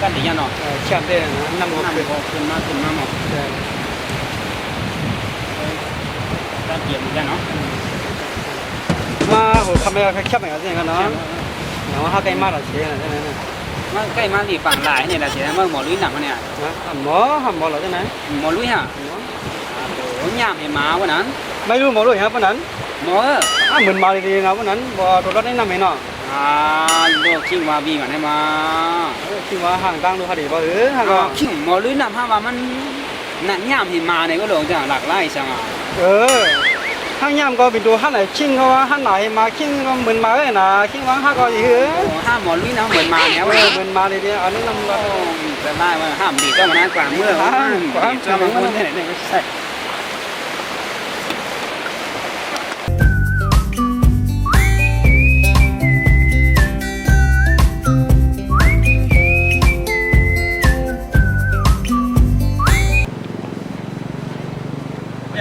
กันดีเนาะแช่ได้นะน้ำมัน น้ำขึ้นมาหมดกันเกี่ยวกันเนาะมาโหทำไมเราแคบอย่างนี้กันเนาะเนาะเขาใกล้มากหรอเชี่ยใช่ไหมเนี่ยมาใกล้มาดีฝั่งหลายเนี่ยนะเชี่ยเมื่อหมอลุยหนักมาเนี่ยหมอหรอใช่ไหมหมอลุยฮะโอ้ยยามเห็นหมาวันนั้นไม่รู้หมอรู้ครับวันนั้นหมอเหมือนมาดีๆนะวันนั้นบอตัวรถได้นำไหมเนาะโลกขิงว่าบีมันให้มาขิงว่าห่างตั้งดูคดีบ่ห่างก็ขิงหมอลุยนำห้าว่ามันนั่นยามเห็นมาเนี่ยก็หลงจากหลักไล่ช่างห้างยามก็เป็นตัวห้างไหนขิงเขาว่าห้างไหนมาขิงก็เหมือนมาเลยนะขิงว่าห้างก็อยู่ห้ามหมอลุยนะเหมือนมาเนี่ยเหมือนมาเลยเนี่ยอันนี้นำเราแต่ได้ว่าห้ามดีเจ้ามันกว่าเมื่อเจ้ามันคนเนี่ยไม่ใช่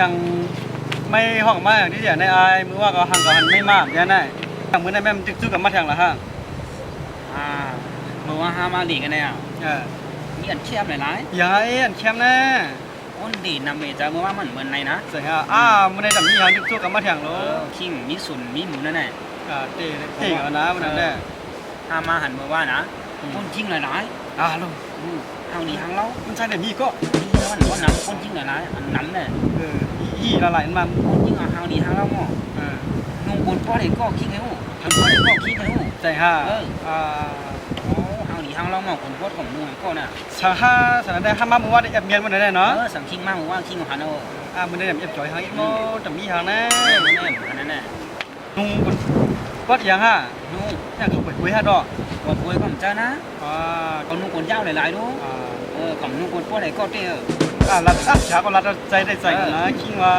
อย่างไม่ห้องมากที่เดียวในอายมือว่าก็ห่างกันไม่มากยังไงอย่างมือในแม่มันจึ๊กกับมาแทงละฮะมือว่าห้ามาดีกันเนี่ยมีอันเข้มหลายๆยังไงอันเข้มแน่อ้นดีนำเมจ้ามือว่าเหมือนในนะใช่ฮะมือในดำมีอย่างจึ๊กกับมาแทงโลขิงมีสุนมีหมูนั่นแหละเท่กันนะมันนั่นแหละห้ามาหันมือว่านะคนจริงหลายลุงทางนี้ทางเรามันใช่แต่มีก็นี่แล้วมันว่าน้ำคนจริงหลายอันนั้นเลยยี่ละลายมันคนจริงทางนี้ทางเราหม้อนุ่งบนป้อเด็กก็ขี้เหนียวทำป้อเด็กก็ขี้เหนียวใช่ฮะทางนี้ทางเราหม้อคนป้อของนุ่งก็น่ะสันได้ห้ามามือว่าได้แอบเมียนมันได้เนาะสังคิงมากมือว่าคิงของฮันเอามันได้แอบจ่อยหางอีกโม่แต่มีหางนะอันนั้นน่ะนุ่งคนวัดยังฮะนุ่งเนี่ยเขาเปิดคุยฮะดอกเปิดคุยกับเจ้านะเขานุ่งคนยาวหลายๆดูกับนุ่งคนป้อไหนก็เตี้ยรัดฉากก็รัดใจได้ใจนะคิงว่า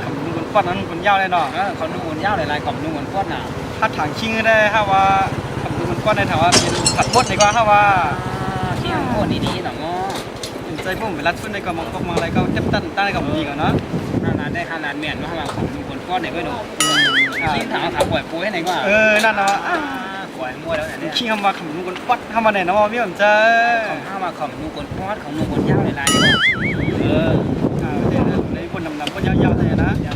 กับนุ่งคนป้อนนั้นคนยาวเลยเนาะเขานุ่งคนยาวหลายๆกับนุ่งคนป้อนน่ะถ้าถางคิงได้ฮะว่ากับนุ่งคนป้อนได้ถามว่าเป็นผัดมดดีกว่าฮะว่าคิงโคตรดีๆหน่อง้อใจพวกเวลาชุดในก็มองอะไรก็เจ็บตั้นกับดีก่อนเนาะได้ขนาดเมียนว่าของนุ่งคนป้อนไหนก็ดูคิงถามว่าปล่อยปุ้ยไหนก็นั่นเนาะปล่อยมั่วแล้วเนี่ยขี้ทำมาขำนุ่งคนป้อนทำมาไหนนะว่าพี่ผมจะของห้ามาของนุ่งคนป้อนของนุ่งคนยาวหลายๆในคนดำๆคนยาวๆเลยนะยาว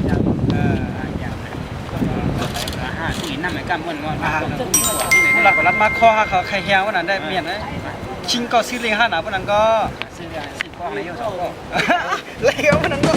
ที่นั่นหมายความว่าหลักรัดมาข้อเขาใครเฮียวันนั้นได้เมียนไหมชิงก็ซื้อเลี้ยงห้าหนาวันนั้นก็ซื้อข้ออะไรอยู่สองข้อเลี้ยงวันนั้นก็